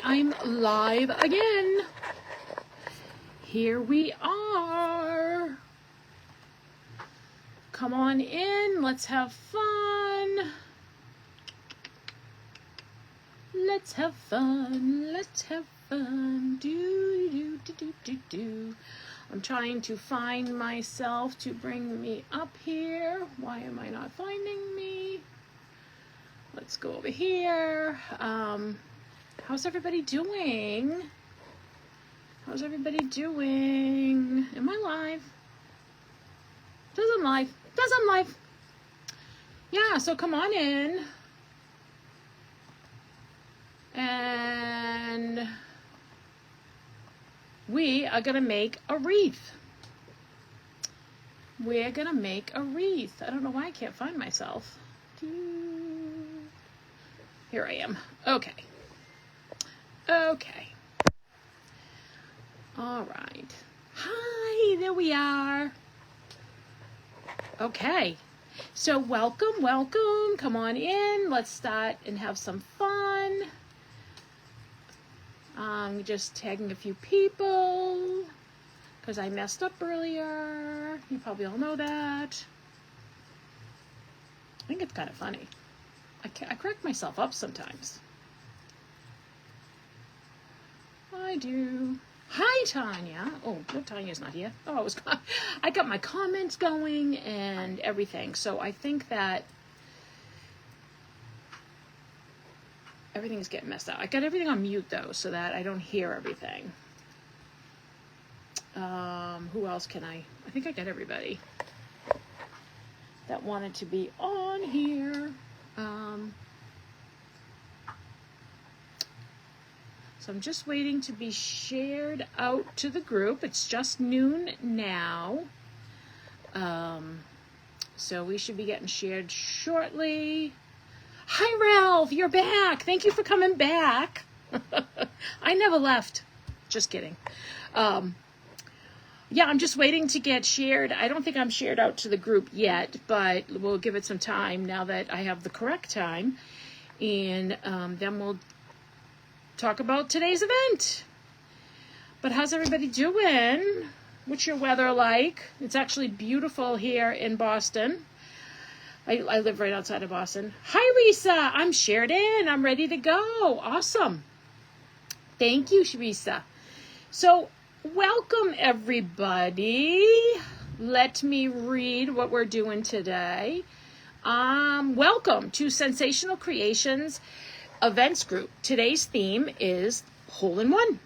I'm live again. Here we are. Come on in, let's have fun. Let's have fun, let's have fun. Do. I'm trying to find myself to bring me up here. Why am I not finding me? Let's go over here. How's everybody doing? How's everybody doing? Am I live? Doesn't live. Yeah, so come on in. And we are gonna make a wreath. We're gonna make a wreath. I don't know why I can't find myself. Here I am. Okay. All right. Hi, there we are. Okay. So welcome. Come on in. Let's start and have some fun. I'm just tagging a few people because I messed up earlier. You probably all know that. I think it's kind of funny. I correct myself up sometimes. I do. Hi, Tanya. Oh, no, Tanya's not here. Oh, I got my comments going and everything. So I think that everything's getting messed up. I got everything on mute, though, so that I don't hear everything. Who else can I think I got everybody that wanted to be on here. So I'm just waiting to be shared out to the group. It's just noon now. So we should be getting shared shortly. Hi, Ralph, you're back. Thank you for coming back. I never left. Just kidding. Yeah, I'm just waiting to get shared. I don't think I'm shared out to the group yet, but we'll give it some time now that I have the correct time. And then we'll talk about today's event. But how's everybody doing? What's your weather like? It's actually beautiful here in Boston. I live right outside of Boston. Hi, Risa. I'm shared in. I'm ready to go. Awesome. Thank you, Risa. So, welcome, everybody. Let me read what we're doing today. Welcome to Sensational Creations Events Group. Today's theme is hole-in-one,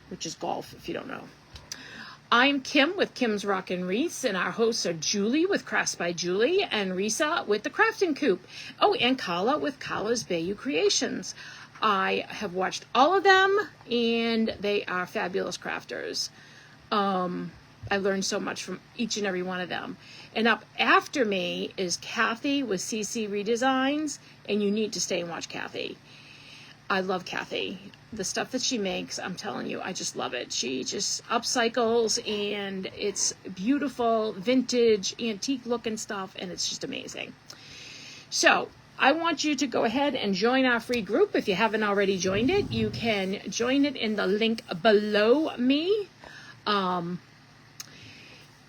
which is golf, if you don't know. I'm Kim with Kim's Rockin' Wreaths, and our hosts are Julie with Crafts by Julie and Risa with the Crafting Coop. Oh, and Carla with Carla's Bayou Creations. I have watched all of them, and they are fabulous crafters. I learned so much from each and every one of them. And up after me is Kathy with CC Redesigns, and you need to stay and watch Kathy. I love Kathy. The stuff that she makes, I'm telling you, I just love it. She just upcycles, and it's beautiful, vintage, antique-looking stuff, and it's just amazing. So, I want you to go ahead and join our free group. If you haven't already joined it, you can join it in the link below me.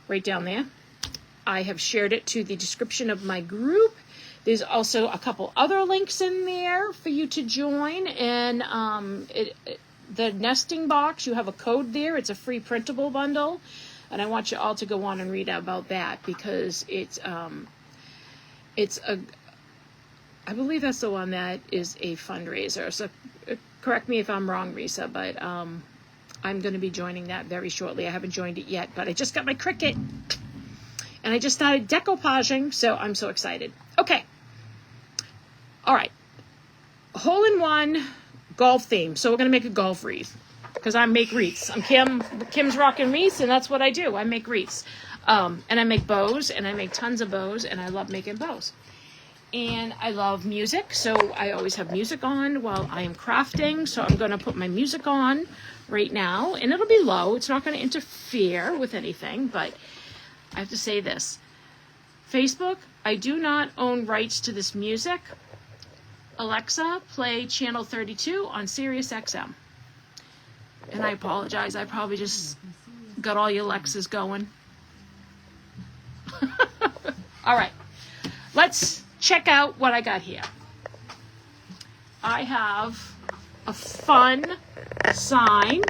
Right down there. I have shared it to the description of my group. There's also a couple other links in there for you to join. And the nesting box, you have a code there. It's a free printable bundle. And I want you all to go on and read about that because it's I believe that's the one that is a fundraiser. So correct me if I'm wrong, Risa, but I'm going to be joining that very shortly. I haven't joined it yet, but I just got my Cricut. And I just started decoupaging, so I'm so excited. Okay. All right. Hole-in-one golf theme. So we're going to make a golf wreath because I make wreaths. I'm Kim's Rockin' Wreaths, and that's what I do. I make wreaths. And I make bows, and I make tons of bows, and I love making bows. And I love music, so I always have music on while I am crafting. So I'm going to put my music on right now, and it'll be low. It's not going to interfere with anything, but I have to say this. Facebook, I do not own rights to this music. Alexa, play channel 32 on Sirius XM. And I apologize, I probably just got all your Alexas going. All right, let's check out what I got here. I have a fun sign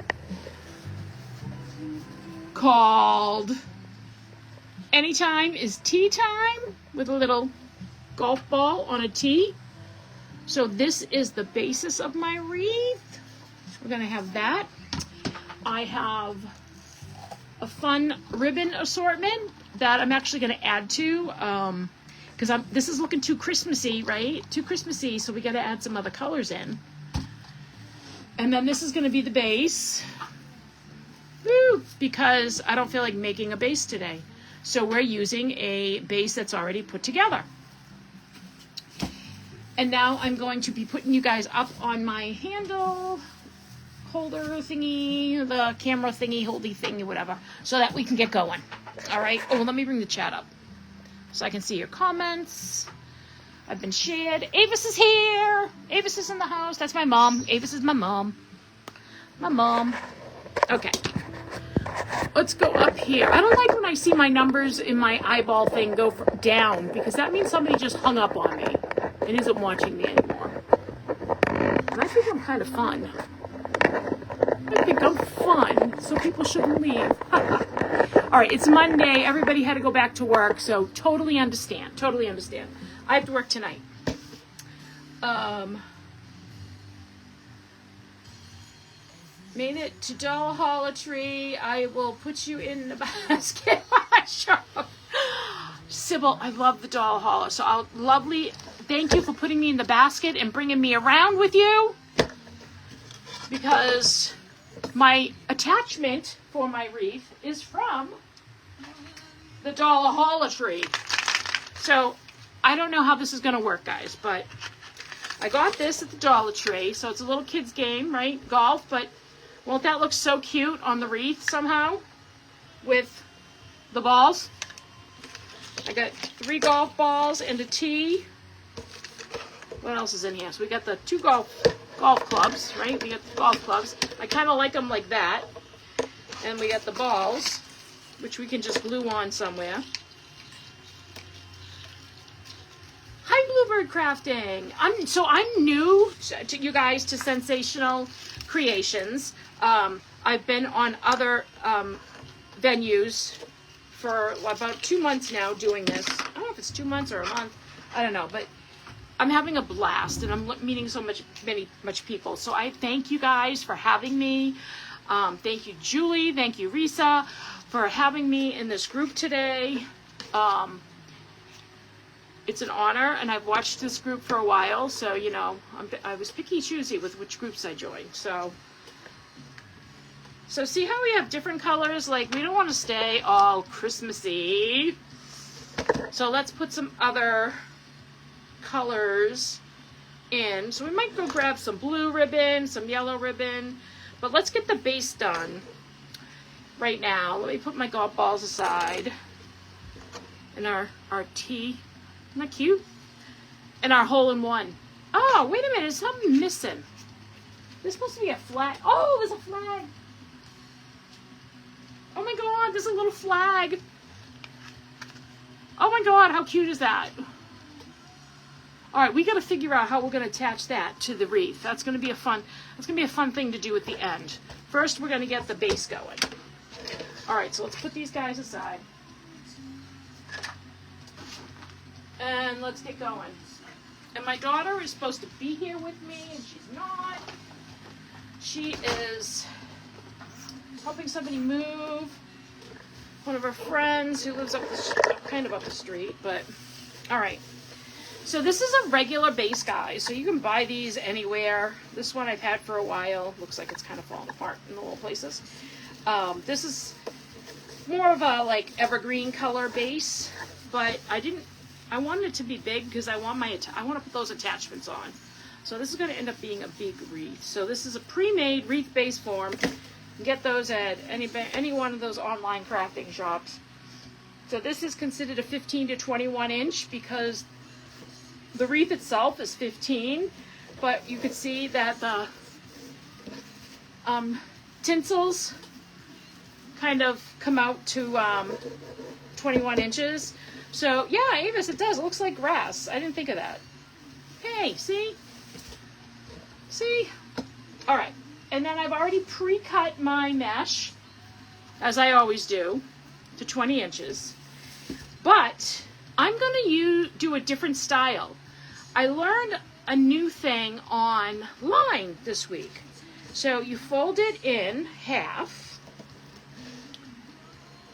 called Anytime is Tea Time, with a little golf ball on a tee. So this is the basis of my wreath. We're gonna have that. I have a fun ribbon assortment that I'm actually gonna add to, because this is looking too Christmassy, right? Too Christmassy, so we gotta add some other colors in. And then this is gonna be the base. Woo! Because I don't feel like making a base today. So we're using a base that's already put together. And now I'm going to be putting you guys up on my handle holder thingy, the camera thingy, holdy thingy, whatever, so that we can get going. All right. Oh, let me bring the chat up so I can see your comments. I've been shared. Avis is here. Avis is in the house. That's my mom. Avis is my mom. My mom. Okay. Let's go up here. I don't like when I see my numbers in my eyeball thing go down, because that means somebody just hung up on me and isn't watching me anymore. And I think I'm kind of fun. I think I'm fun, so people shouldn't leave. All right, it's Monday. Everybody had to go back to work, so totally understand. Totally understand. I have to work tonight. Made it to Dollar Holler Tree. I will put you in the basket. Shop. Sybil, I love the Dollar Holler. So lovely. Thank you for putting me in the basket and bringing me around with you, because my attachment for my wreath is from the Dollar Holler Tree. So I don't know how this is going to work, guys, but I got this at the Dollar Tree. So it's a little kid's game, right? Golf, but won't that look so cute on the wreath somehow with the balls? I got 3 golf balls and a tee. What else is in here? So we got the 2 golf clubs, right? We got the golf clubs. I kind of like them like that. And we got the balls, which we can just glue on somewhere. Hi, Bluebird Crafting. I'm new to you guys, to Sensational Creations. I've been on other venues for about 2 months now doing this. I don't know if it's 2 months or a month. I don't know, but I'm having a blast, and I'm meeting so much people. So I thank you guys for having me. Thank you, Julie. Thank you, Risa, for having me in this group today. It's an honor, and I've watched this group for a while, so you know I was picky choosy with which groups I joined. So see how we have different colors? Like, we don't want to stay all Christmassy. So let's put some other colors in. So we might go grab some blue ribbon, some yellow ribbon, but let's get the base done right now. Let me put my golf balls aside, and our tee. Isn't that cute? And our hole-in-one. Oh, wait a minute, there's something missing. There's supposed to be a flag. Oh, there's a flag. Oh my God, there's a little flag. Oh my God, how cute is that? All right, we got to figure out how we're going to attach that to the wreath. That's going to be a fun thing to do at the end. First, we're going to get the base going. All right, so let's put these guys aside. And let's get going. And my daughter is supposed to be here with me, and she's not. She is helping somebody move. One of her friends who lives kind of up the street, but all right. So this is a regular base, guys. So you can buy these anywhere. This one I've had for a while. Looks like it's kind of falling apart in the little places. This is more of a like evergreen color base, but I wanted it to be big because I want to put those attachments on. So this is going to end up being a big wreath. So this is a pre-made wreath base form. You can get those at any one of those online crafting shops. So this is considered a 15 to 21 inch because The wreath itself is 15, but you could see that the tinsels kind of come out to 21 inches. So yeah, Avis, it does. It looks like grass. I didn't think of that. Hey, see? See? All right. And then I've already pre-cut my mesh, as I always do, to 20 inches. But I'm going to do a different style. I learned a new thing online this week. So you fold it in half.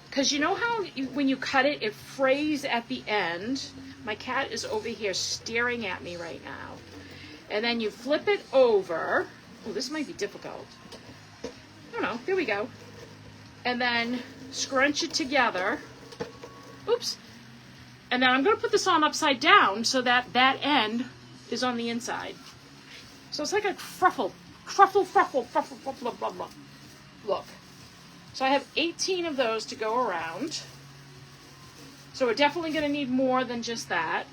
Because you know how when you cut it, it frays at the end. My cat is over here staring at me right now. And then you flip it over. Oh, this might be difficult. I don't know. There we go. And then scrunch it together. Oops. And then I'm going to put this on upside down so that that end is on the inside. So it's like a fruffle. Fruffle, blah, blah, blah. Look. So I have 18 of those to go around. So we're definitely going to need more than just that.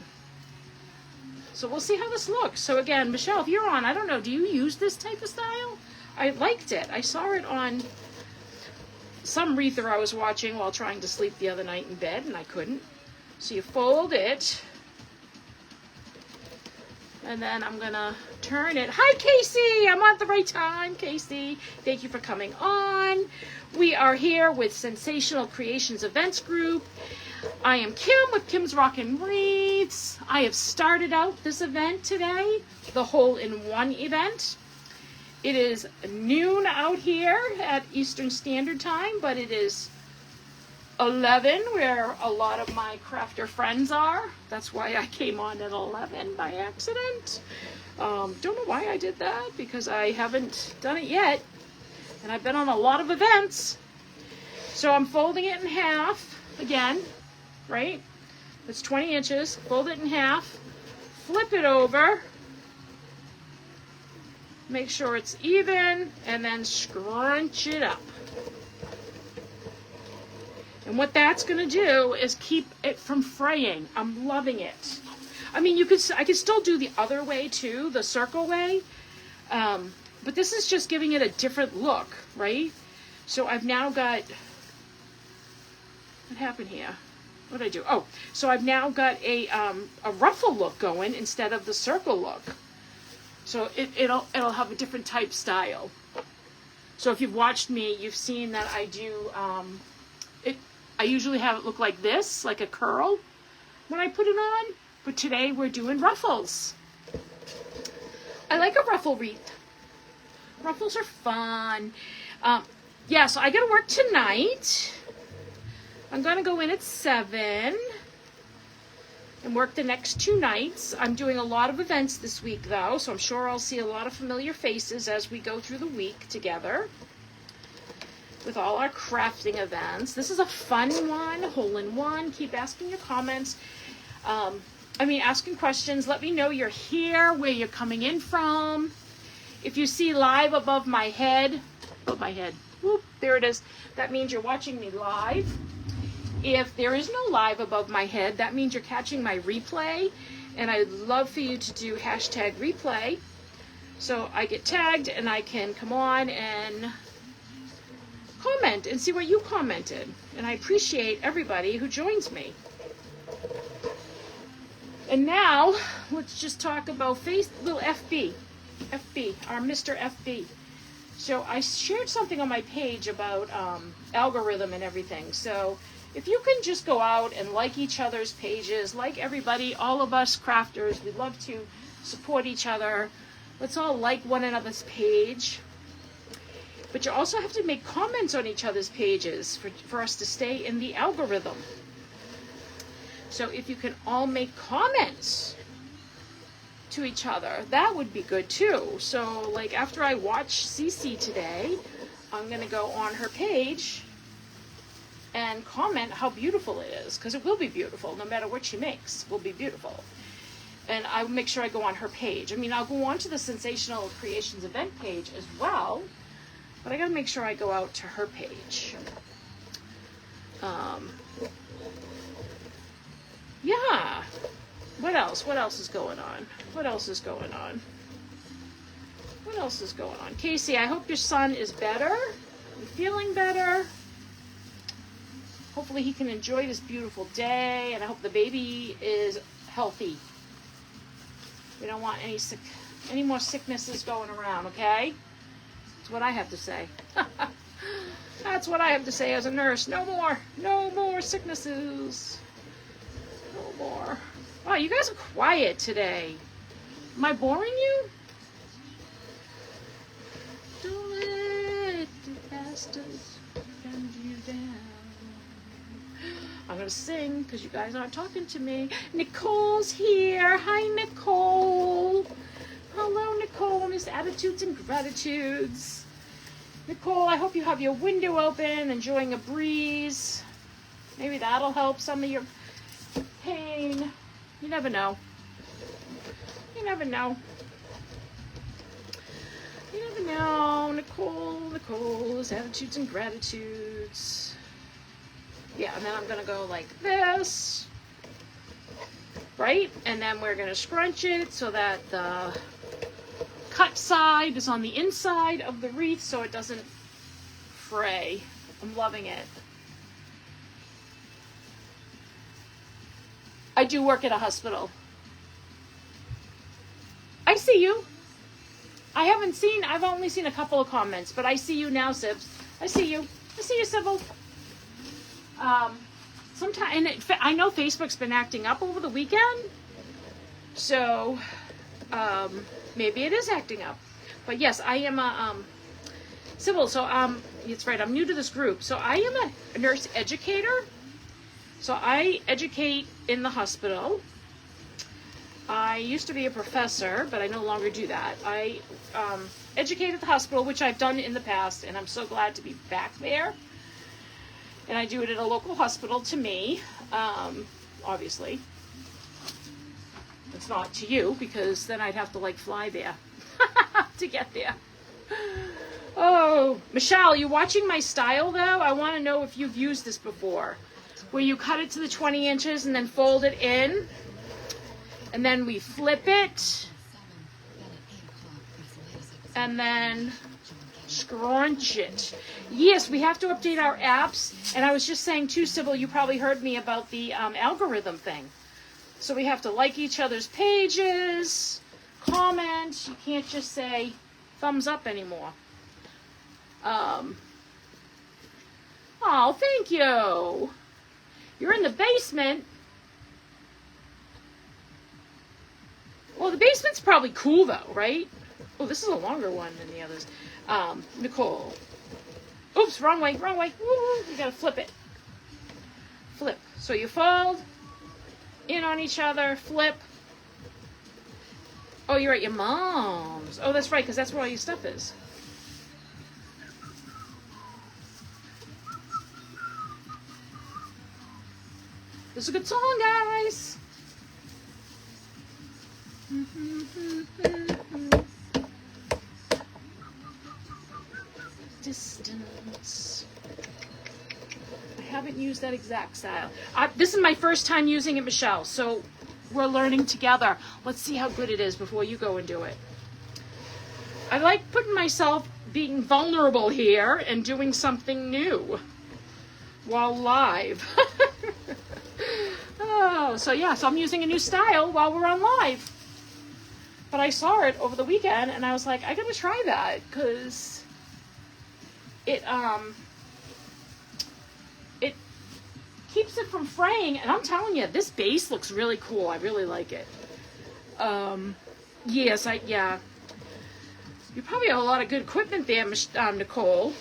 So we'll see how this looks. So again, Michelle, if you're on, I don't know, do you use this type of style? I liked it. I saw it on some wreather I was watching while trying to sleep the other night in bed, and I couldn't. So you fold it. And then I'm going to turn it. Hi, Casey. I'm on at the right time, Casey. Thank you for coming on. We are here with Sensational Creations Events Group. I am Kim with Kim's Rockin' Wreaths. I have started out this event today, the hole-in-one event. It is noon out here at Eastern Standard Time, but it is 11 where a lot of my crafter friends are. That's why I came on at 11 by accident. Don't know why I did that, because I haven't done it yet. And I've been on a lot of events. So I'm folding it in half again, right? It's 20 inches. Fold it in half. Flip it over. Make sure it's even, and then scrunch it up. And what that's going to do is keep it from fraying. I'm loving it. I mean, I could still do the other way too, the circle way. But this is just giving it a different look, right? So I've now got, what happened here? What did I do? Oh, so I've now got a ruffle look going instead of the circle look. So it'll have a different type style. So if you've watched me, you've seen that I do, I usually have it look like this, like a curl when I put it on. But today we're doing ruffles. I like a ruffle wreath. Ruffles are fun. Yeah, so I got to work tonight. I'm going to go in at 7 and work the next 2 nights. I'm doing a lot of events this week, though, so I'm sure I'll see a lot of familiar faces as we go through the week together with all our crafting events. This is a fun one, hole-in-one. Keep asking your comments. Asking questions. Let me know you're here, where you're coming in from. If you see live above my head, whoop, there it is. That means you're watching me live. If there is no live above my head, that means you're catching my replay. And I'd love for you to do #replay. So I get tagged and I can come on and comment and see what you commented. And I appreciate everybody who joins me. And now, let's just talk about little FB, our Mr. FB. So I shared something on my page about algorithm and everything. So if you can just go out and like each other's pages, like everybody, all of us crafters, we love to support each other. Let's all like one another's page. But you also have to make comments on each other's pages for us to stay in the algorithm. So if you can all make comments to each other, that would be good too. So like after I watch Cece today, I'm going to go on her page and comment how beautiful it is, because it will be beautiful. No matter what she makes, it will be beautiful. And I will make sure I go on her page. I mean, I'll go on to the Sensational Creations event page as well, but I got to make sure I go out to her page. Yeah. What else? What else is going on? What else is going on? What else is going on? Casey, I hope your son is better and feeling better. Hopefully he can enjoy this beautiful day, and I hope the baby is healthy. We don't want any more sicknesses going around, okay? That's what I have to say. That's what I have to say as a nurse. No more sicknesses. No more. Wow, you guys are quiet today. Am I boring you? Don't let the bastards bend you down. I'm going to sing because you guys aren't talking to me. Nicole's here. Hi, Nicole. Hello, Nicole, Miss Attitudes and Gratitudes. Nicole, I hope you have your window open, enjoying a breeze. Maybe that'll help some of your pain. You never know. You never know. You never know. Nicole's Attitudes and Gratitudes. Yeah, and then I'm going to go like this. Right? And then we're going to scrunch it so that the cut side is on the inside of the wreath so it doesn't fray. I'm loving it. I do work at a hospital. I see you. I've only seen a couple of comments, but I see you now, Sibs. I see you, Sybil. And I know Facebook's been acting up over the weekend, so maybe it is acting up. But yes, I am a Sybil. So it's right. I'm new to this group, so I am a nurse educator. So I educate in the hospital. I used to be a professor, but I no longer do that. I educate at the hospital, which I've done in the past, and I'm so glad to be back there. And I do it at a local hospital to me, obviously. It's not to you, because then I'd have to, like, fly there to get there. Oh, Michelle, you watching my style, though? I want to know if you've used this before. Where you cut it to the 20 inches and then fold it in. And then we flip it. And then scrunch it. Yes, we have to update our apps. And I was just saying too, Sybil, you probably heard me about the algorithm thing. So we have to like each other's pages, comment. You can't just say thumbs up anymore. Oh, thank you. You're in the basement. Well, the basement's probably cool though, right? Oh, this is a longer one than the others. Nicole. Oops, wrong way. Woo, you gotta flip it. Flip. So you fold in on each other, flip. Oh, you're at your mom's. Oh, that's right, because that's where all your stuff is. This is a good song, guys. Distance. I haven't used that exact style. This is my first time using it, Michelle, so we're learning together. Let's see how good it is before you go and do it. I like putting myself being vulnerable here and doing something new while live. Oh, so yeah, so I'm using a new style while we're on live. But I saw it over the weekend and I was like, I gotta try that because it keeps it from fraying. And I'm telling you, this base looks really cool. I really like it. Yes, yeah. You probably have a lot of good equipment there, Nicole.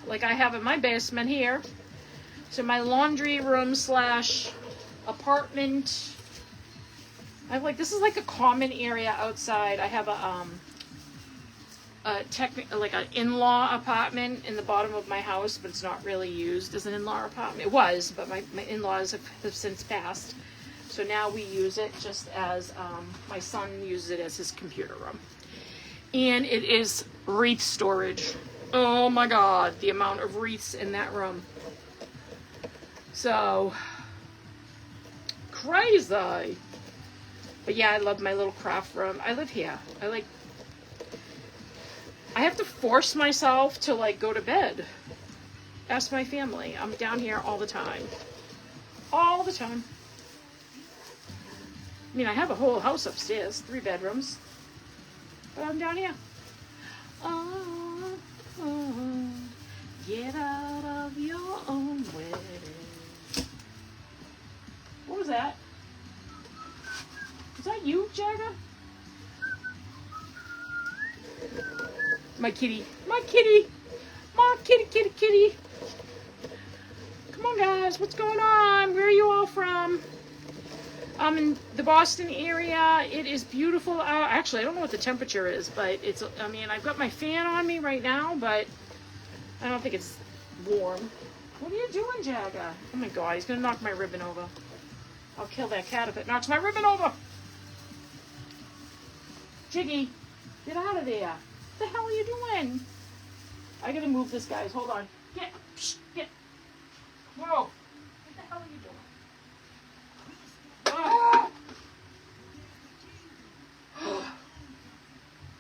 Like I have in my basement here. So my laundry room / apartment. I have this is like a common area outside. I have like an in-law apartment in the bottom of my house, but it's not really used as an in-law apartment. It was, but my in-laws have since passed. So now we use it just as, my son uses it as his computer room. And it is wreath storage. Oh my God, the amount of wreaths in that room. So, crazy. But yeah, I love my little craft room. I live here. I have to force myself to like go to bed. Ask my family. I'm down here all the time. All the time. I mean, I have a whole house upstairs, 3 bedrooms. But I'm down here. Oh, oh, get out of your own way. What was that? Is that you, Jagger? My kitty. My kitty. My kitty, kitty, kitty. Come on, guys. What's going on? Where are you all from? I'm in the Boston area. It is beautiful out. Actually, I don't know what the temperature is, but it's, I mean, I've got my fan on me right now, but I don't think it's warm. What are you doing, Jagger? Oh my God, he's going to knock my ribbon over. I'll kill that cat if it knocks my ribbon over. Jiggy, get out of there. What the hell are you doing? I got to move this, guys. Hold on. Get. Whoa. What the hell are you doing?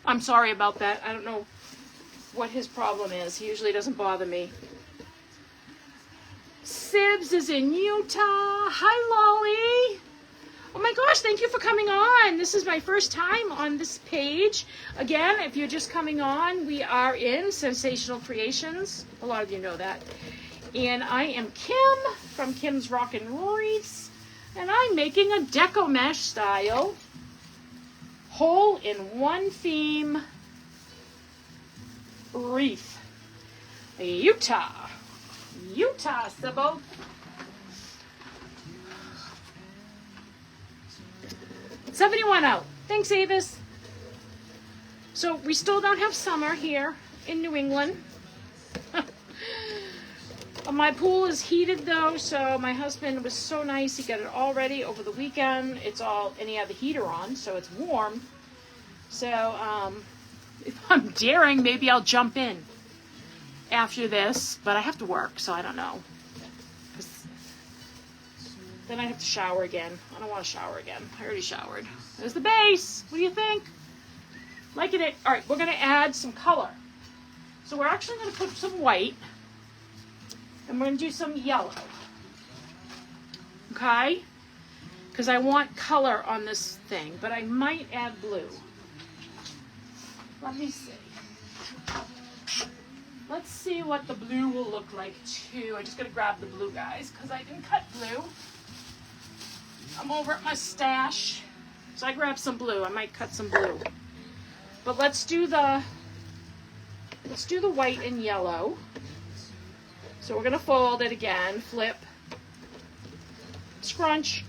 I'm sorry about that. I don't know what his problem is. He usually doesn't bother me. Sibs is in Utah. Hi, Lolly. Oh my gosh, thank you for coming on. This is my first time on this page. Again, if you're just coming on, we are in Sensational Creations. A lot of you know that. And I am Kim from Kim's Rockin' Wreaths. And I'm making a deco mesh style whole in one theme wreath. Utah, Sybil. It's 71 out. Thanks, Avis. So we still don't have summer here in New England. My pool is heated though, so my husband was so nice. He got it all ready over the weekend. It's all, and he had the heater on, so it's warm. So if I'm daring, maybe I'll jump in after this, but I have to work, so I don't know. Then I have to shower again. I don't want to shower again. I already showered. There's the base. What do you think? Liking it? All right, we're going to add some color. So we're actually going to put some white. And we're going to do some yellow. Okay? Because I want color on this thing. But I might add blue. Let me see. Let's see what the blue will look like too. I just got to grab the blue, guys. Because I didn't cut blue. I'm over at my stash. So I grabbed some blue. I might cut some blue. But let's do the white and yellow. So we're going to fold it again, flip, scrunch.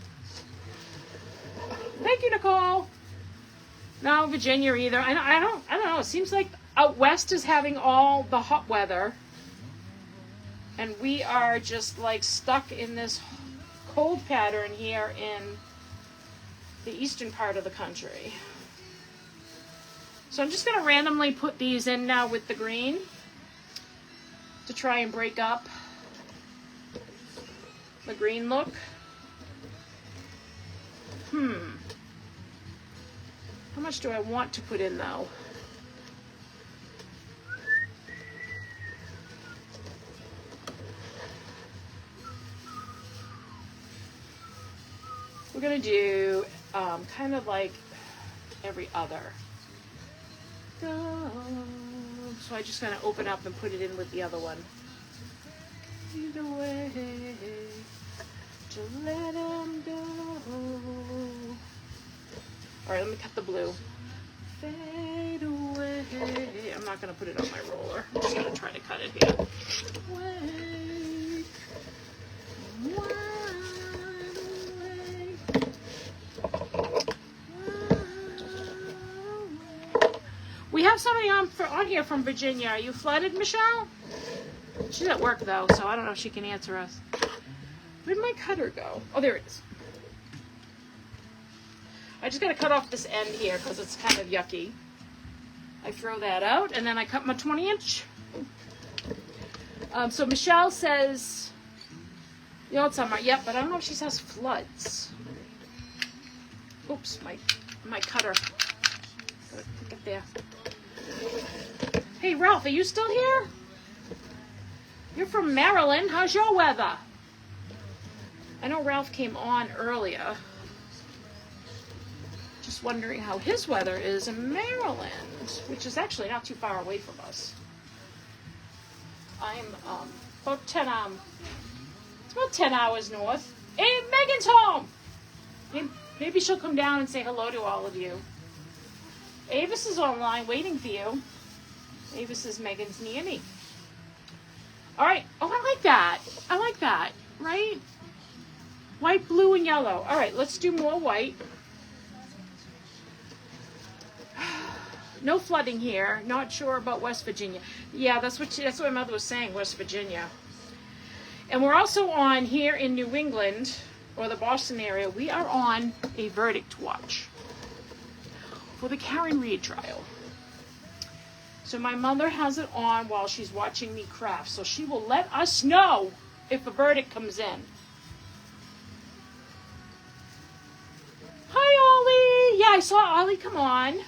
Thank you, Nicole. No, Virginia either. I don't know. It seems like out west is having all the hot weather. And we are just like stuck in this cold pattern here in the eastern part of the country. So I'm just going to randomly put these in now with the green to try and break up the green look. How much do I want to put in though? We're gonna do kind of like every other. So I just kind of open up and put it in with the other one. Either way, to let him go. All right, let me cut the blue. Fade away. I'm not going to put it on my roller. I'm just going to try to cut it here. Wake, we have somebody on here from Virginia. Are you flooded, Michelle? She's at work, though, so I don't know if she can answer us. Where'd my cutter go? Oh, there it is. I just got to cut off this end here because it's kind of yucky. I throw that out, and then I cut my 20-inch. So Michelle says, you know, it's summer. Yep, but I don't know if she says floods. Oops, my cutter. Gotta pick it there. Hey, Ralph, are you still here? You're from Maryland. How's your weather? I know Ralph came on earlier. Just wondering how his weather is in Maryland, which is actually not too far away from us. I'm about 10 it's about 10 hours north. Hey, Megan's home. Maybe she'll come down and say hello to all of you. Avis is online waiting for you. Avis is Megan's nanny. All right. Oh, I like that. I like that. Right? White, blue, and yellow. All right, let's do more white. No flooding here. Not sure about West Virginia. Yeah, that's what my mother was saying, West Virginia. And we're also on here in New England, or the Boston area, we are on a verdict watch for the Karen Reed trial. So my mother has it on while she's watching me craft. So she will let us know if a verdict comes in. Hi, Ollie. Yeah, I saw Ollie come on.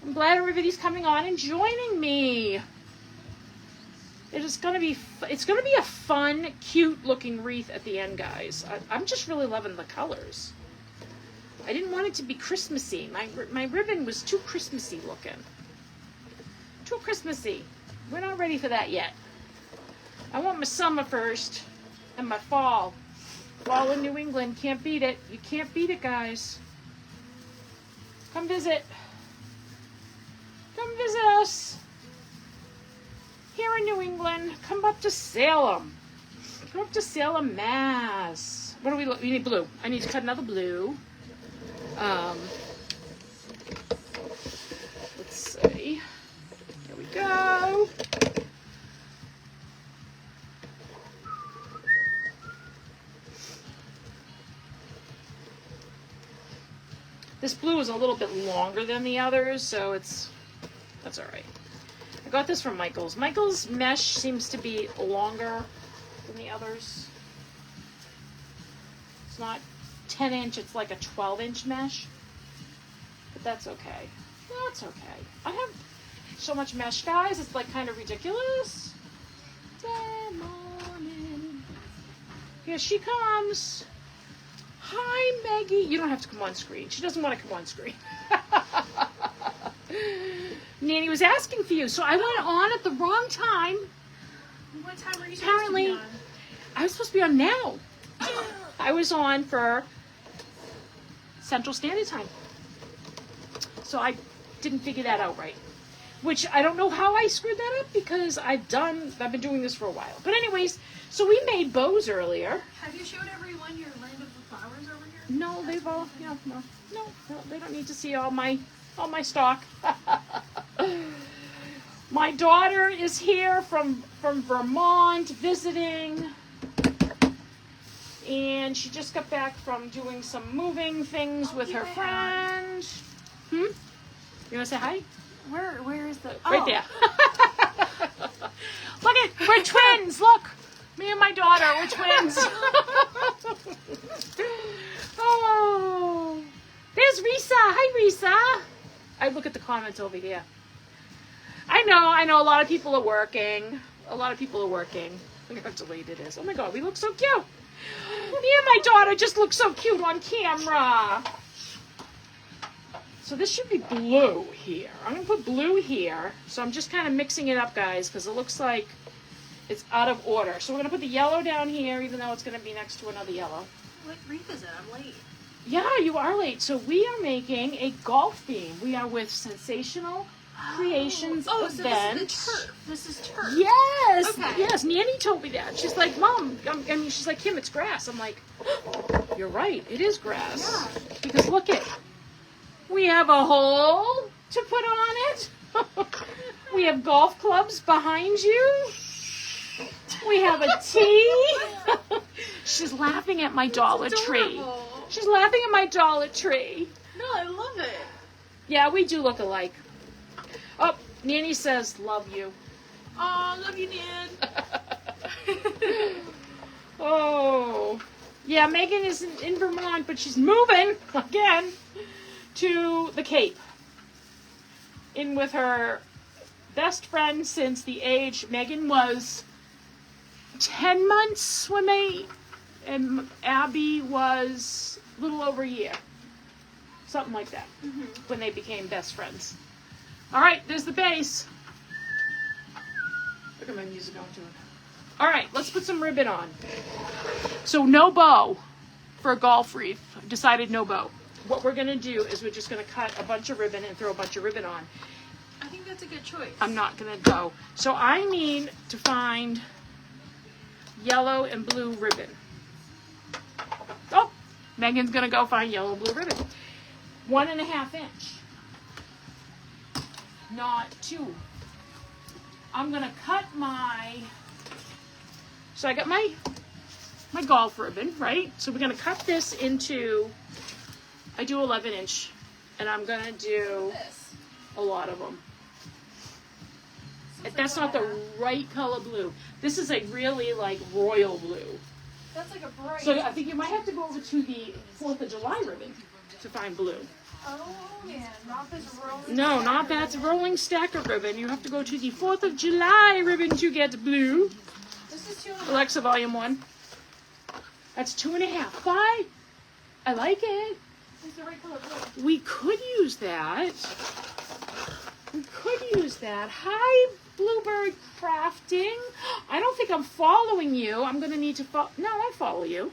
I'm glad everybody's coming on and joining me. It's gonna be a fun, cute-looking wreath at the end, guys. I'm just really loving the colors. I didn't want it to be Christmassy. My ribbon was too Christmassy looking. Too Christmassy. We're not ready for that yet. I want my summer first and my fall. Fall in New England, can't beat it. You can't beat it, guys. Come visit. Come visit us. Here in New England, come up to Salem. Come up to Salem, Mass. What do we look? We need blue. I need to cut another blue. Let's see. Here we go. This blue is a little bit longer than the others, so that's all right. I got this from Michael's. Michael's mesh seems to be longer than the others. It's not 10 inch, it's like a 12-inch mesh. But that's okay. That's okay. I have so much mesh, guys, it's like kind of ridiculous. Good morning. Here she comes. Hi, Maggie. You don't have to come on screen. She doesn't want to come on screen. Nanny was asking for you, so I went on at the wrong time. What time were you Apparently, supposed to be on? I was supposed to be on now. I was on for Central Standard Time. So I didn't figure that out right. Which I don't know how I screwed that up because I've been doing this for a while. But anyways, so we made bows earlier. Have you showed everyone your land of the flowers over here? No, they've all, yeah, no, they don't need to see all my stock. My daughter is here from Vermont visiting, and she just got back from doing some moving things with her friend. You want to say hi? Where is the... Right there. Look it, we're twins, look. Me and my daughter, we're twins. Oh, there's Risa. Hi, Risa. I look at the comments over here. I know. A lot of people are working. Look how delayed it is. Oh my God, we look so cute. Me and my daughter just look so cute on camera. So this should be blue here. I'm going to put blue here. So I'm just kind of mixing it up, guys, because it looks like it's out of order. So we're going to put the yellow down here, even though it's going to be next to another yellow. What wreath is it? I'm late. Yeah, you are late. So we are making a golf theme. We are with Sensational Creations FB. So this is turf. Yes. Okay. Yes. Nanny told me that. She's like, Mom. She's like, Kim, it's grass. I'm like, you're right. It is grass. Yeah. Because look it. We have a hole to put on it. We have golf clubs behind you. We have a tee. She's laughing at my Dollar Tree. She's laughing at my Dollar Tree. No, I love it. Yeah, we do look alike. Oh, Nanny says, love you. Oh, love you, Nan. Oh, Yeah, Megan is in Vermont, but she's moving again to the Cape. In with her best friend since the age. Megan was 10 months when and Abby was a little over a year. Something like that. When they became best friends. All right, there's the base. Look at my music on to it. All right, let's put some ribbon on. So no bow for a golf wreath. I've decided no bow. What we're going to do is we're just going to cut a bunch of ribbon and throw a bunch of ribbon on. I think that's a good choice. I'm not going to go. So I need to find yellow and blue ribbon. Oh, Megan's going to go find yellow and blue ribbon. 1.5 inch. Not 2. I'm going to cut so I got my golf ribbon, right? So we're going to cut this into, I do 11 inch, and I'm going to do a lot of them. That's not the right color blue. This is a really like royal blue. That's like a bright. So I think you might have to go over to the 4th of July ribbon to find blue. Oh, yeah, not this rolling. No, not that rolling stack of ribbon. You have to go to the 4th of July ribbon to get blue. This is 2.5. Alexa, volume 1. That's 2.5. 5. I like it. It's the right color blue. We could use that. Hi, Bluebird Crafting. I don't think I'm following you. I'm going to need to follow. No, I follow you.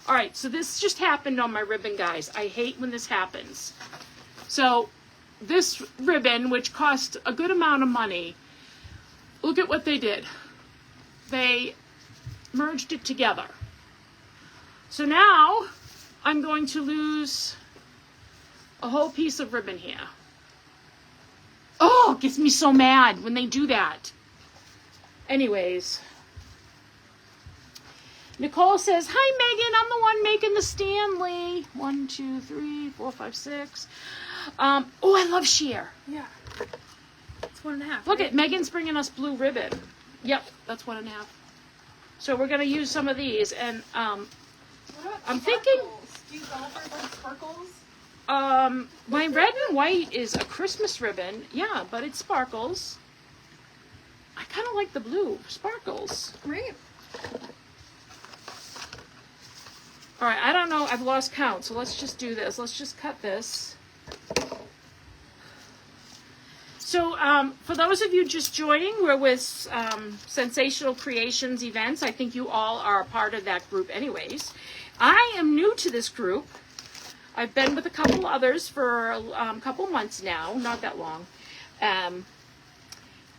All right, so this just happened on my ribbon, guys. I hate when this happens. So this ribbon, which cost a good amount of money, look at what they did. They merged it together. So now I'm going to lose a whole piece of ribbon here. Oh, it gets me so mad when they do that. Anyways. Nicole says, hi, Megan. I'm the one making the Stanley. 1, 2, 3, 4, 5, 6. Oh, I love sheer. Yeah. It's 1.5. Look at Megan's bringing us blue ribbon. Yep, that's 1.5. So we're going to use some of these. And What about I'm sparkles? thinking- Do you golfers like sparkles? my red and white is a Christmas ribbon. Yeah, but it sparkles. I kind of like the blue. Sparkles. Right. All right, I don't know. I've lost count, so let's just do this. Let's just cut this. So for those of you just joining, we're with Sensational Creations events. I think you all are a part of that group anyways. I am new to this group. I've been with a couple others for a couple months now, not that long. And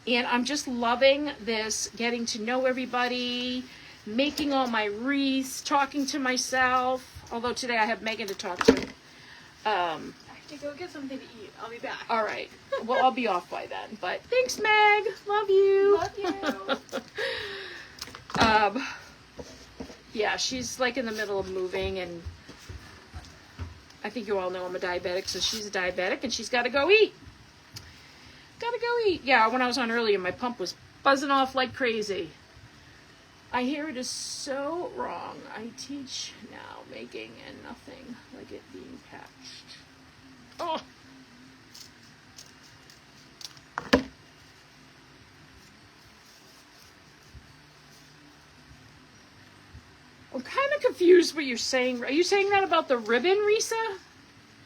I'm just loving this, getting to know everybody, making all my wreaths, talking to myself. Although today I have Megan to talk to. I have to go get something to eat. I'll be back. All right. Well, I'll be off by then. But thanks, Meg. Love you. Love you. Yeah, she's like in the middle of moving, and I think you all know I'm a diabetic, so she's a diabetic, and she's got to go eat. Gotta go eat. Yeah, when I was on earlier, my pump was buzzing off like crazy. I hear it is so wrong. I teach now making and nothing like it being patched. Oh. I'm kind of confused what you're saying. Are you saying that about the ribbon, Risa?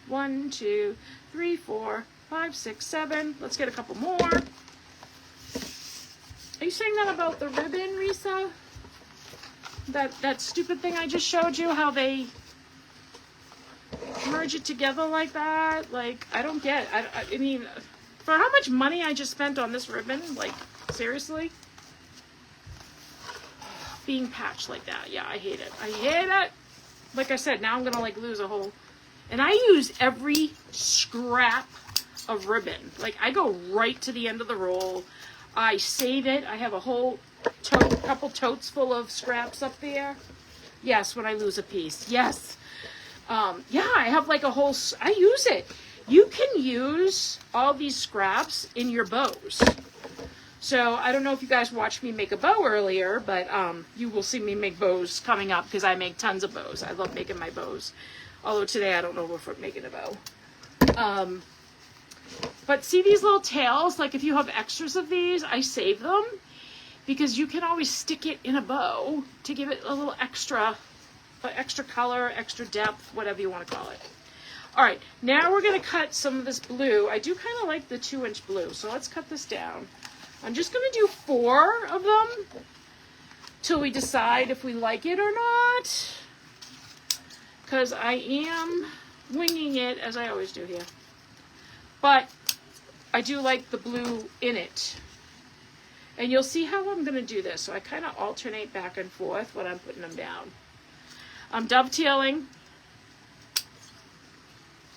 1, 2, 3, 4, 5, 6, 7. Let's get a couple more. Are you saying that about the ribbon, Risa? That stupid thing I just showed you, how they merge it together like that? Like, I don't get it. I mean, for how much money I just spent on this ribbon, like, seriously? Being patched like that. Yeah, I hate it. I hate it. Like I said, now I'm gonna like lose a whole, and I use every scrap of ribbon. Like, I go right to the end of the roll. I save it. I have a whole couple totes full of scraps up there. Yes, when I lose a piece. Yes. Yeah, I have like a whole, I use it. You can use all these scraps in your bows. So I don't know if you guys watched me make a bow earlier, but you will see me make bows coming up because I make tons of bows. I love making my bows. Although today I don't know if we're making a bow. But see these little tails? Like if you have extras of these, I save them because you can always stick it in a bow to give it a little extra color, extra depth, whatever you want to call it. All right, now we're going to cut some of this blue. I do kind of like the 2-inch blue, so let's cut this down. I'm just going to do 4 of them till we decide if we like it or not, because I am winging it as I always do here. But I do like the blue in it. And you'll see how I'm going to do this. So I kind of alternate back and forth when I'm putting them down. I'm dovetailing.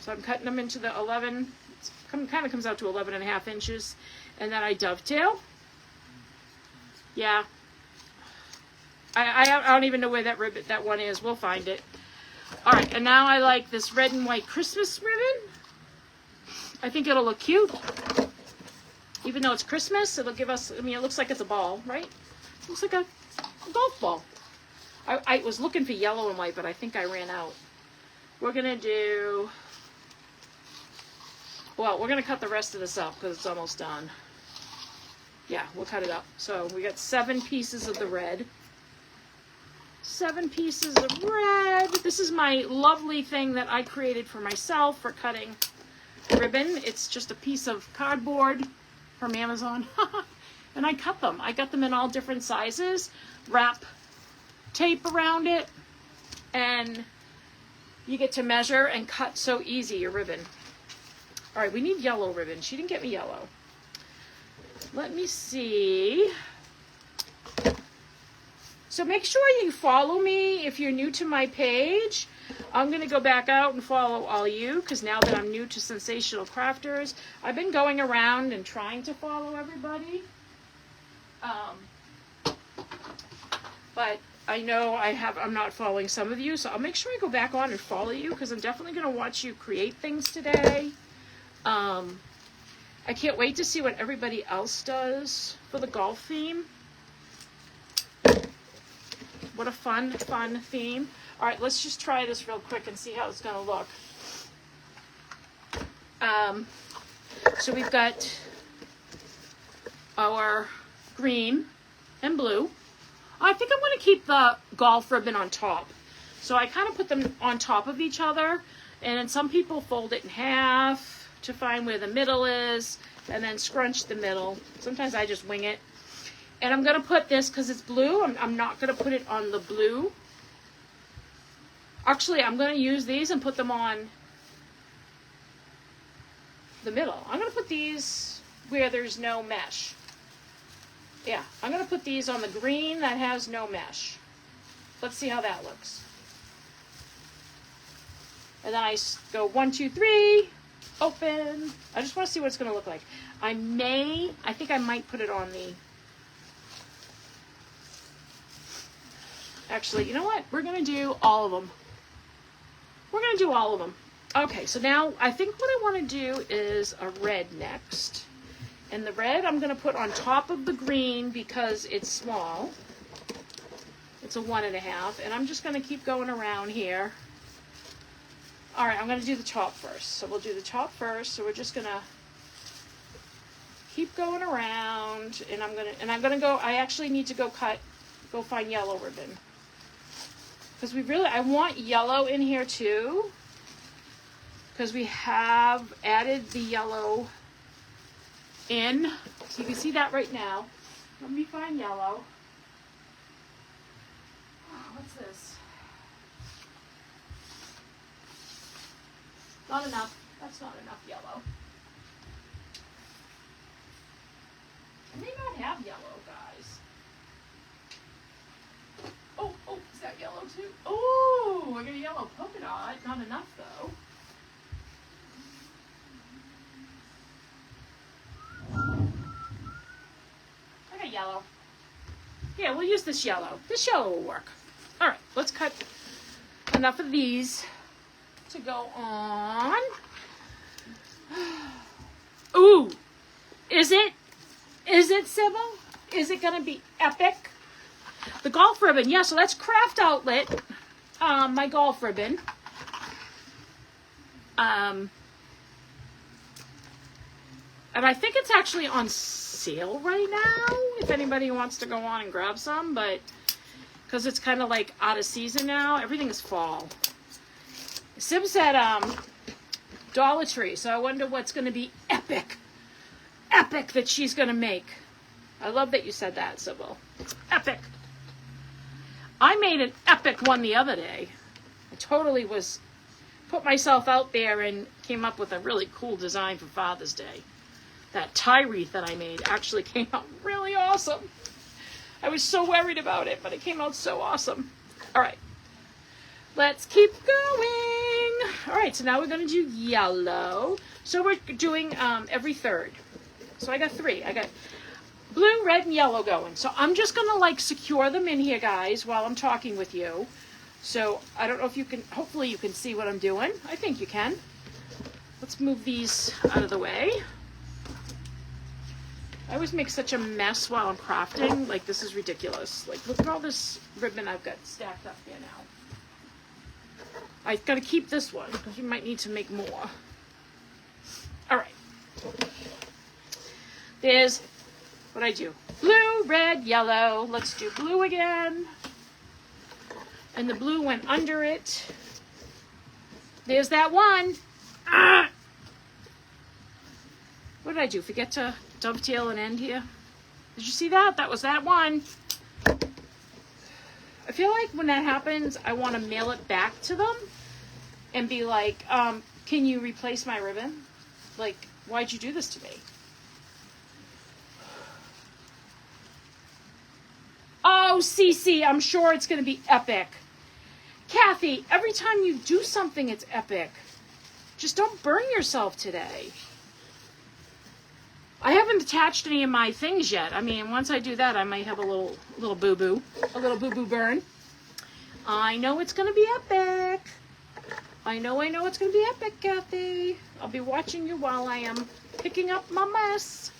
So I'm cutting them into the 11, kind of comes out to 11.5 inches. And then I dovetail. Yeah. I don't even know where that one is. We'll find it. All right, and now I like this red and white Christmas ribbon. I think it'll look cute. Even though it's Christmas, it'll give us, I mean, it looks like it's a ball, right? It looks like a golf ball. I was looking for yellow and white, but I think I ran out. We're going to do, well, we're going to cut the rest of this up because it's almost done. Yeah, we'll cut it up. So we got 7 pieces of the red. 7 pieces of red. This is my lovely thing that I created for myself for cutting ribbon. It's just a piece of cardboard from Amazon. And I cut them. I got them in all different sizes. Wrap tape around it. And you get to measure and cut so easy your ribbon. All right, we need yellow ribbon. She didn't get me yellow. Let me see. So make sure you follow me if you're new to my page. I'm going to go back out and follow all you because now that I'm new to Sensational Crafters, I've been going around and trying to follow everybody. But I know I'm not following some of you, so I'll make sure I go back on and follow you because I'm definitely going to watch you create things today. I can't wait to see what everybody else does for the golf theme. What a fun theme. All right, let's just try this real quick and see how it's going to look. So we've got our green and blue. I think I'm going to keep the golf ribbon on top. So I kind of put them on top of each other. And then some people fold it in half to find where the middle is and then scrunch the middle. Sometimes I just wing it. And I'm going to put this, because it's blue, I'm not going to put it on the blue. Actually, I'm going to use these and put them on the middle. I'm going to put these where there's no mesh. Yeah, I'm going to put these on the green that has no mesh. Let's see how that looks. And then I go 1, 2, 3, open. I just want to see what it's going to look like. I think I might put it on the... Actually, you know what? We're going to do all of them. We're going to do all of them. Okay, so now I think what I want to do is a red next. And the red I'm going to put on top of the green because it's small. It's a 1.5. And I'm just going to keep going around here. All right, I'm going to do the top first. So we'll do the top first. So we're just going to keep going around. And I'm going to go, I actually need to go find yellow ribbon. Because I want yellow in here too. Because we have added the yellow in. So you can see that right now. Let me find yellow. Oh, what's this? Not enough. That's not enough yellow. I may not have yellow, guys. Oh, is that yellow too? Oh, I got a yellow polka dot. Not enough though. I got yellow. Yeah, we'll use this yellow. This yellow will work. All right, let's cut enough of these to go on. Ooh, is it Is it, Sybil? Is it going to be epic? The golf ribbon. Yeah, so that's Craft Outlet. My golf ribbon. And I think it's actually on sale right now, if anybody wants to go on and grab some, but because it's kind of like out of season now, everything is fall. Sim said Dollar Tree, so I wonder what's going to be epic that she's going to make. I love that you said that, Sybil. Epic. I made an epic one the other day. I totally put myself out there and came up with a really cool design for Father's Day. That tie wreath that I made actually came out really awesome. I was so worried about it, but it came out so awesome. All right. Let's keep going. All right, so now we're going to do yellow. So we're doing every third. So I got 3. I got blue, red, and yellow going. So I'm just going to like secure them in here, guys, while I'm talking with you. So I don't know if you can, hopefully you can see what I'm doing. I think you can. Let's move these out of the way. I always make such a mess while I'm crafting. Like, this is ridiculous. Like, look at all this ribbon I've got stacked up here now. I've got to keep this one because we might need to make more. All right. There's what I do. Blue, red, yellow. Let's do blue again. And the blue went under it. There's that one. Ah! What did I do? Forget to dovetail and end here? Did you see that? That was that one. I feel like when that happens, I want to mail it back to them and be like, can you replace my ribbon? Like, why'd you do this to me? Oh, Cece, I'm sure it's going to be epic. Kathy, every time you do something, it's epic. Just don't burn yourself today. I haven't attached any of my things yet. I mean, once I do that, I might have a little boo-boo. A little boo-boo burn. I know it's going to be epic. I know it's going to be epic, Kathy. I'll be watching you while I am picking up my mess.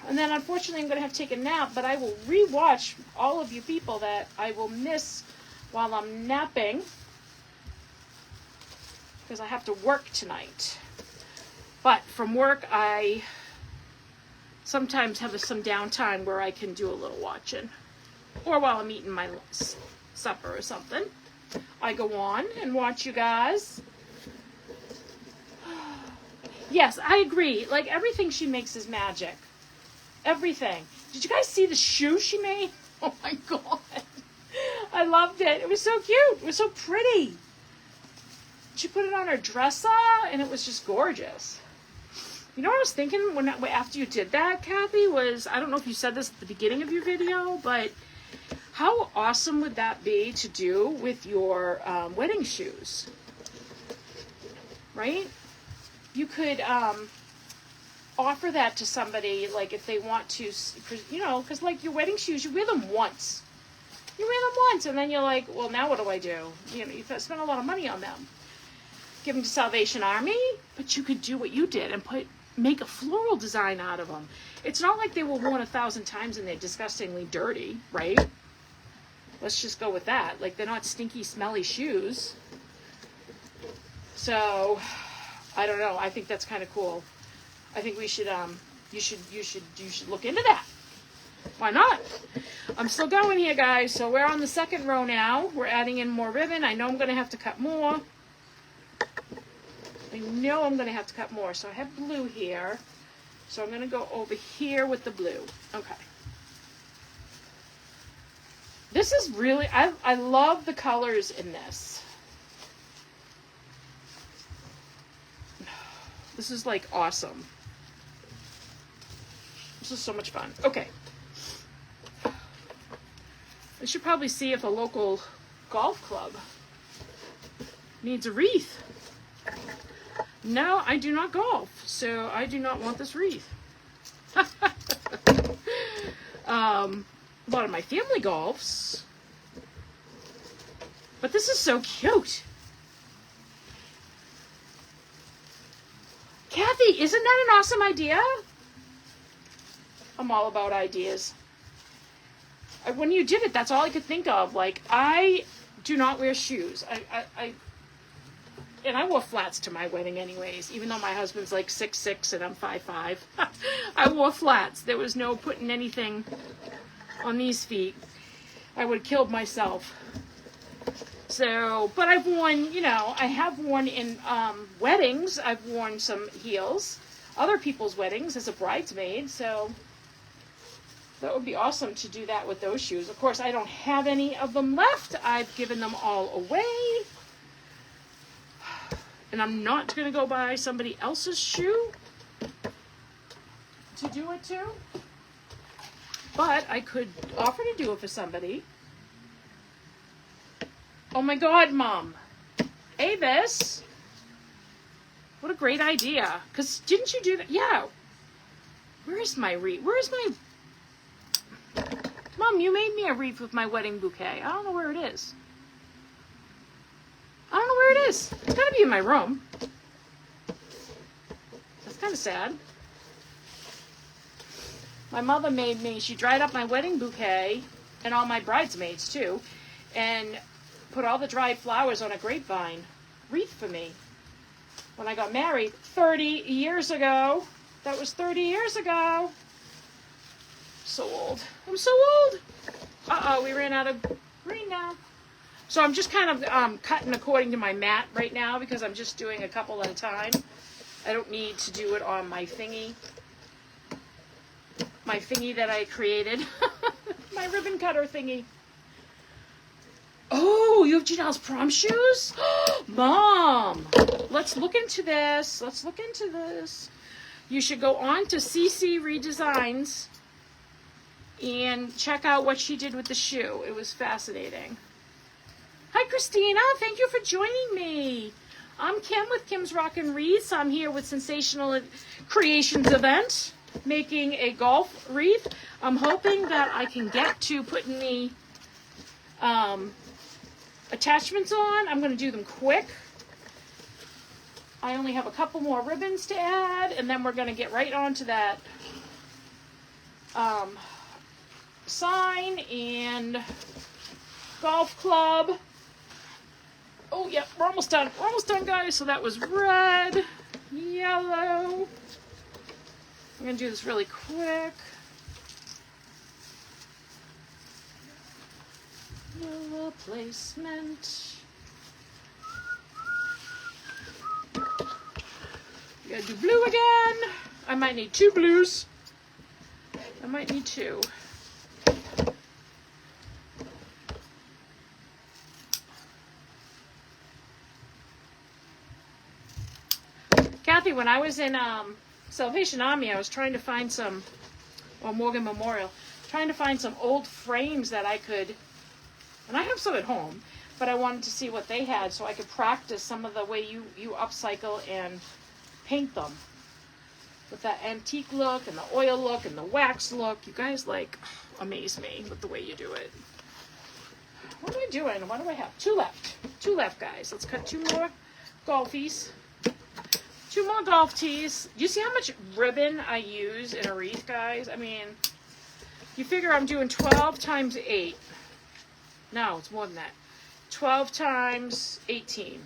And then, unfortunately, I'm going to have to take a nap, but I will re-watch all of you people that I will miss while I'm napping. Because I have to work tonight. But from work, I sometimes have some downtime where I can do a little watching. Or while I'm eating my supper or something. I go on and watch you guys. Yes, I agree. Like, everything she makes is magic. Everything. Did you guys see the shoe she made? Oh my God. I loved it. It was so cute. It was so pretty. She put it on her dresser and it was just gorgeous. You know what I was thinking after you did that, Kathy, was, I don't know if you said this at the beginning of your video, but how awesome would that be to do with your wedding shoes? Right? You could offer that to somebody, like if they want to, you know, because like your wedding shoes, you wear them once. You wear them once and then you're like, well, now what do I do? You know, you spend a lot of money on them. Give them to Salvation Army, but you could do what you did and make a floral design out of them. It's not like they were worn 1,000 times and they're disgustingly dirty, right? Let's just go with that. Like, they're not stinky, smelly shoes. So, I don't know. I think that's kind of cool. I think we should, you should look into that. Why not? I'm still going here, guys. So we're on the second row now. We're adding in more ribbon. I know I'm going to have to cut more. I know I'm going to have to cut more. So I have blue here. So I'm going to go over here with the blue. Okay. This is really, I love the colors in this. This is like awesome. This is so much fun. Okay. I should probably see if a local golf club needs a wreath. No, I do not golf, so I do not want this wreath. A lot of my family golfs. But this is so cute. Kathy, isn't that an awesome idea? I'm all about ideas. When you did it, that's all I could think of. Like, I do not wear shoes. And I wore flats to my wedding anyways, even though my husband's like 6'6" and I'm 5'5". I wore flats. There was no putting anything on these feet. I would have killed myself. So, but I've worn, you know, I have worn in weddings, I've worn some heels. Other people's weddings as a bridesmaid, so that would be awesome to do that with those shoes. Of course, I don't have any of them left. I've given them all away. And I'm not going to go buy somebody else's shoe to do it to. But I could offer to do it for somebody. Oh my God, Mom. Avis. What a great idea. Because didn't you do that? Yeah. Where's my wreath? Where's my... Mom, you made me a wreath with my wedding bouquet. I don't know where it is. I don't know where it is. It's got to be in my room. That's kind of sad. My mother made me, she dried up my wedding bouquet and all my bridesmaids too, and put all the dried flowers on a grapevine wreath for me when I got married 30 years ago. That was 30 years ago. So old. I'm so old. Uh-oh, we ran out of green now. So I'm just kind of cutting according to my mat right now because I'm just doing a couple at a time. I don't need to do it on my thingy. My thingy that I created. My ribbon cutter thingy. Oh, you have Janelle's prom shoes? Mom, let's look into this. Let's look into this. You should go on to CC Redesigns and check out what she did with the shoe. It was fascinating. Hi, Christina. Thank you for joining me. I'm Kim with Kim's Rockin' Wreaths. I'm here with Sensational Creations event, making a golf wreath. I'm hoping that I can get to putting the attachments on. I'm going to do them quick. I only have a couple more ribbons to add, and then we're going to get right onto that sign and golf club. Oh, yeah, we're almost done. We're almost done, guys. So that was red, yellow. I'm going to do this really quick. Yellow placement. We gotta do blue again. I might need two blues. I might need two. Kathy, when I was in Salvation Army, I was trying to find some, or Morgan Memorial, trying to find some old frames that I could, and I have some at home, but I wanted to see what they had so I could practice some of the way you upcycle and paint them. With that antique look and the oil look and the wax look. You guys like amaze me with the way you do it. What am I doing? What do I have? Two left. Two left, guys. Let's cut two more golfies. Two more golf tees. You see how much ribbon I use in a wreath, guys? I mean, you figure I'm doing 12 times 8. No, it's more than that. 12 times 18.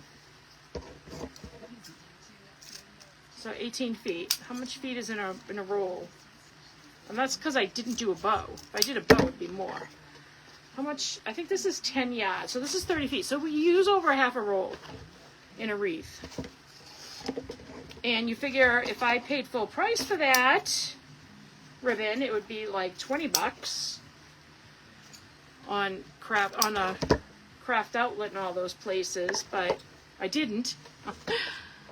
So 18 feet. How much feet is in a roll? And that's because I didn't do a bow. If I did a bow, it'd be more. How much? I think this is 10 yards. So this is 30 feet. So we use over half a roll in a wreath. And you figure if I paid full price for that ribbon, it would be like $20 on a craft outlet and all those places, but I didn't.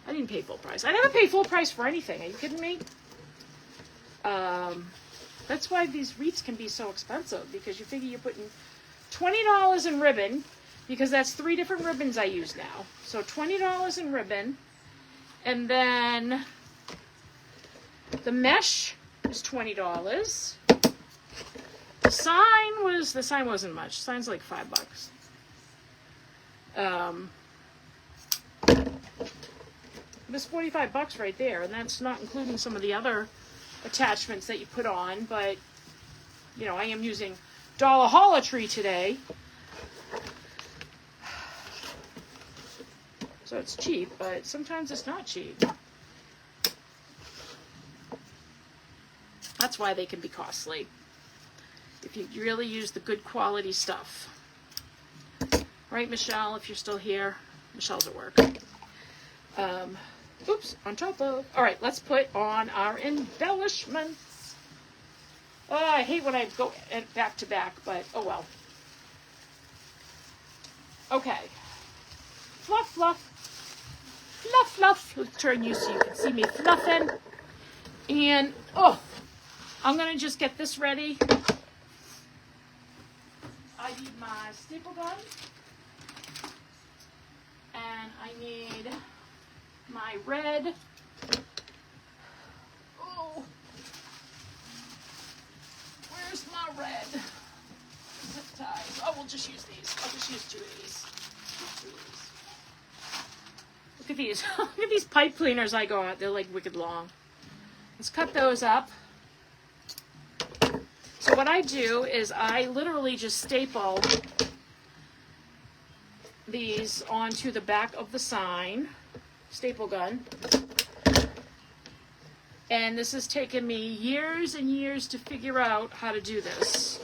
I didn't pay full price. I never pay full price for anything. Are you kidding me? That's why these wreaths can be so expensive, because you figure you're putting $20 in ribbon, because that's 3 different ribbons I use now. So $20 in ribbon. And then the mesh is $20. The sign wasn't much. The sign's like $5. It was $45 right there, and that's not including some of the other attachments that you put on, but you know, I am using Dollar Hollow Tree today. So it's cheap, but sometimes it's not cheap. That's why they can be costly, if you really use the good quality stuff. Right, Michelle, if you're still here? Michelle's at work. Oops, on top of. All right, let's put on our embellishments. Oh, I hate when I go back to back, but oh well. Okay. Fluff, fluff. Fluff, fluff. Let's turn you so you can see me fluffing. And, oh, I'm going to just get this ready. I need my staple gun. And I need my red. Oh, where's my red zip ties? Oh, we'll just use these. I'll just use two of these. Look at these. Look at these pipe cleaners I got. They're like wicked long. Let's cut those up. So what I do is I literally just staple these onto the back of the sign, staple gun. And this has taken me years and years to figure out how to do this.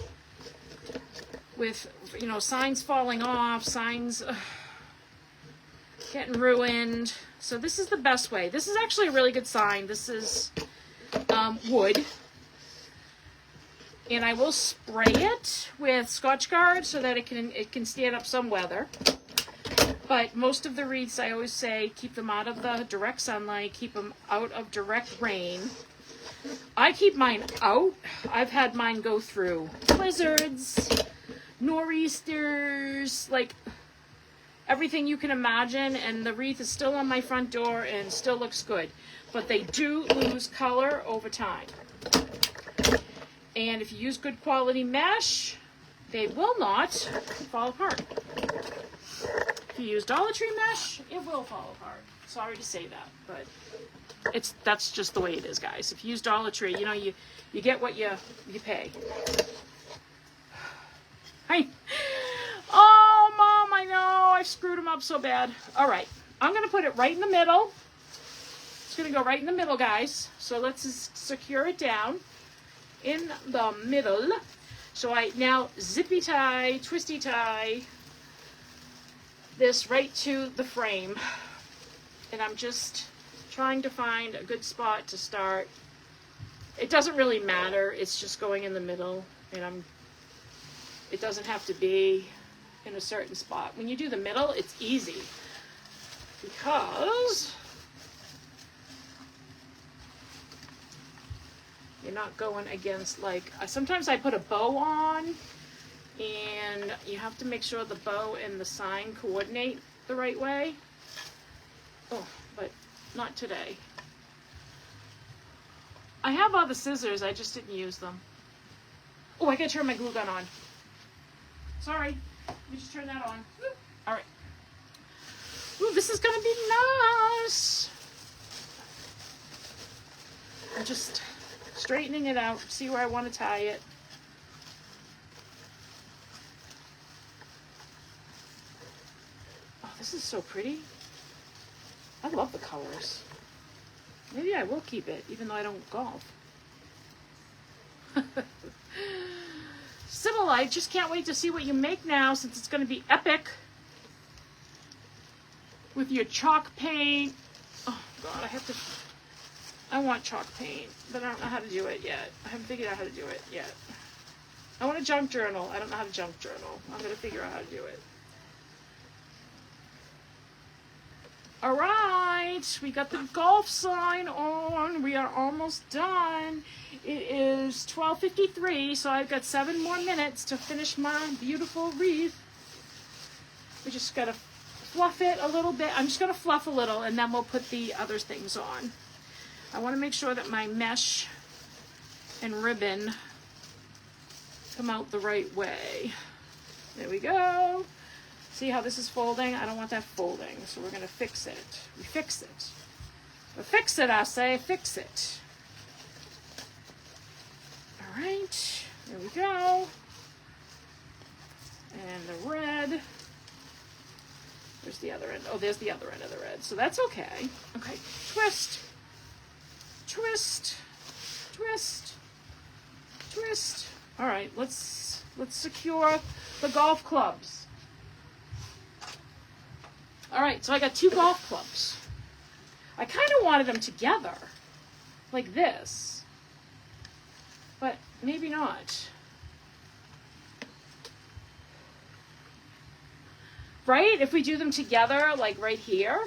With, you know, signs falling off, signs getting ruined. So this is the best way. This is actually a really good sign. This is wood. And I will spray it with Scotchgard so that it can stand up some weather. But most of the wreaths, I always say, keep them out of the direct sunlight, keep them out of direct rain. I keep mine out. I've had mine go through blizzards, nor'easters, like everything you can imagine, and the wreath is still on my front door and still looks good. But they do lose color over time. And if you use good quality mesh, they will not fall apart. If you use Dollar Tree mesh, it will fall apart. Sorry to say that, but that's just the way it is, guys. If you use Dollar Tree, you know, you get what you pay. Oh, Mom, I know. I've screwed them up so bad. All right. I'm going to put it right in the middle. It's going to go right in the middle, guys. So let's just secure it down in the middle. So I now zippy tie, twisty tie this right to the frame. And I'm just trying to find a good spot to start. It doesn't really matter. It's just going in the middle. And it doesn't have to be in a certain spot. When you do the middle, it's easy. Because you're not going against, like, sometimes I put a bow on, and you have to make sure the bow and the sign coordinate the right way. Oh, but not today. I have all the scissors, I just didn't use them. Oh, I gotta turn my glue gun on. Sorry, let me just turn that on. All right. Ooh, this is gonna be nice. I'm just straightening it out, see where I want to tie it. Oh, this is so pretty. I love the colors. Maybe I will keep it, even though I don't golf. Sybil, I just can't wait to see what you make now, since it's going to be epic. With your chalk paint. Oh, God, I want chalk paint, but I don't know how to do it yet. I haven't figured out how to do it yet. I want a junk journal. I don't know how to junk journal. I'm going to figure out how to do it. All right, we got the golf sign on. We are almost done. It is 12:53, so I've got 7 more minutes to finish my beautiful wreath. We just got to fluff it a little bit. I'm just going to fluff a little, and then we'll put the other things on. I want to make sure that my mesh and ribbon come out the right way. There we go. See how this is folding? I don't want that folding, so we're going to fix it. We fix it. We fix it, I say. Fix it. right, there we go. And the red. There's the other end. Oh, there's the other end of the red. So that's okay. Okay, twist, twist, twist, twist. All right, let's secure the golf clubs. All right, so I got 2 golf clubs. I kind of wanted them together, like this, but maybe not. Right? If we do them together, like right here,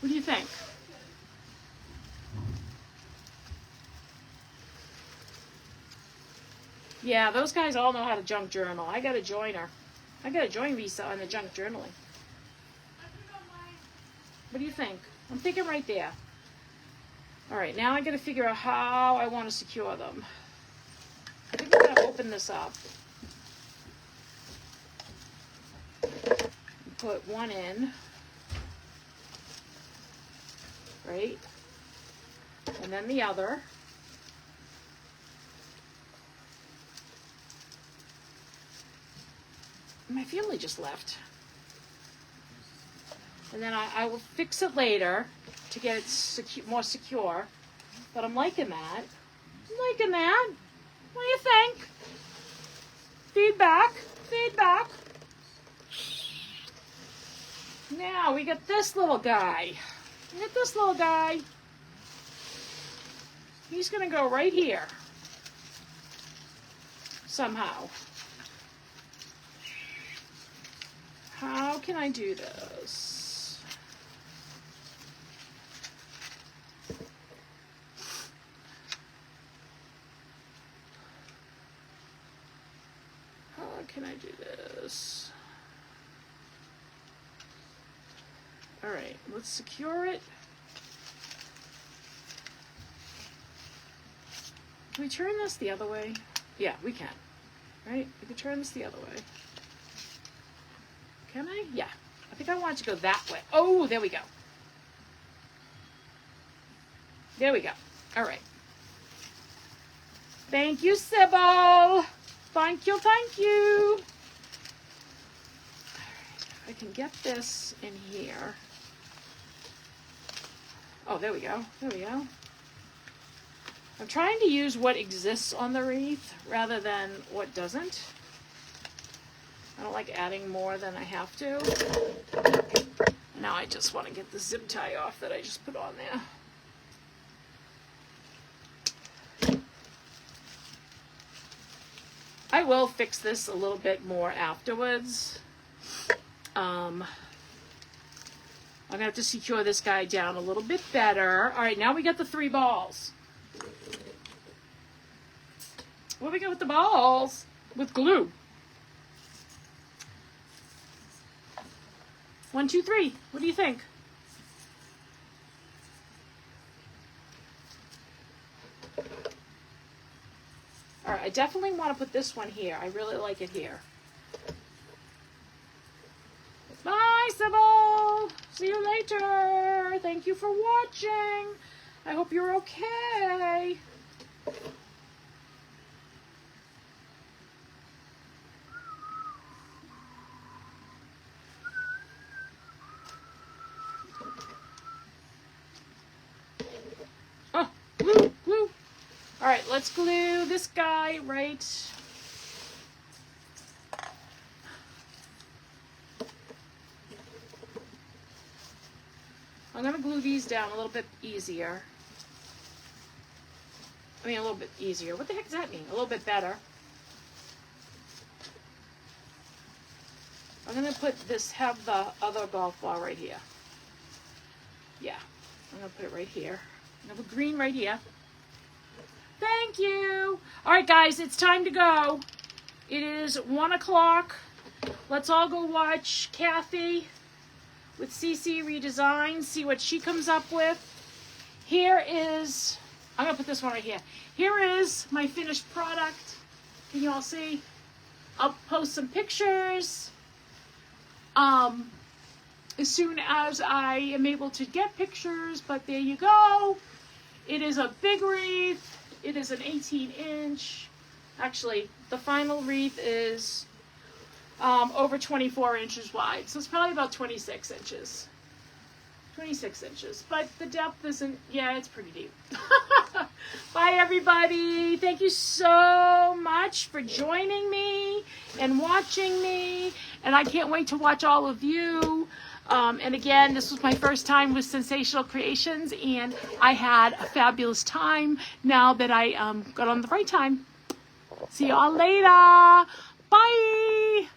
what do you think? Yeah, those guys all know how to junk journal. I got to join her. I got to join Visa on the junk journaling. What do you think? I'm thinking right there. All right, now I got to figure out how I want to secure them. I think I'm going to open this up. Put one in. Right? And then the other. My family just left. And then I will fix it later to get it more secure. But I'm liking that. I'm liking that. What do you think? Feedback. Feedback. Now we got this little guy. We got this little guy. He's going to go right here. Somehow. How can I do this? How can I do this? All right, let's secure it. Can we turn this the other way? Yeah, we can. Right? We can turn this the other way. Can I? Yeah. I think I want it to go that way. Oh, there we go. There we go. All right. Thank you, Sybil. Thank you, thank you. All right. I can get this in here. Oh, there we go. There we go. I'm trying to use what exists on the wreath rather than what doesn't. I don't like adding more than I have to. Now I just want to get the zip tie off that I just put on there. I will fix this a little bit more afterwards. I'm going to have to secure this guy down a little bit better. All right, now we got the 3 balls. What do we got with the balls? With glue. 1, 2, 3. What do you think? All right, I definitely want to put this one here. I really like it here. Bye, Sybil. See you later. Thank you for watching. I hope you're okay. Oh, glue, glue. All right, let's glue this guy right. I'm going to glue these down a little bit easier. I mean, a little bit easier. What the heck does that mean? A little bit better. I'm going to put this, have the other golf ball right here. Yeah, I'm going to put it right here. I have a green right here. Thank you. All right, guys, it's time to go. It is 1 o'clock. Let's all go watch Kathy with CC Redesign, see what she comes up with. Here is, I'm going to put this one right here. Here is my finished product. Can you all see? I'll post some pictures as soon as I am able to get pictures, but there you go. It is a big wreath. it is an 18-inch. Actually, the final wreath is over 24 inches wide, so it's probably about 26 inches. 26 inches, but the depth isn't, yeah, it's pretty deep. Bye, everybody. Thank you so much for joining me and watching me, and I can't wait to watch all of you. And again, this was my first time with Sensational Creations, and I had a fabulous time now that I got on the right time. See y'all later. Bye.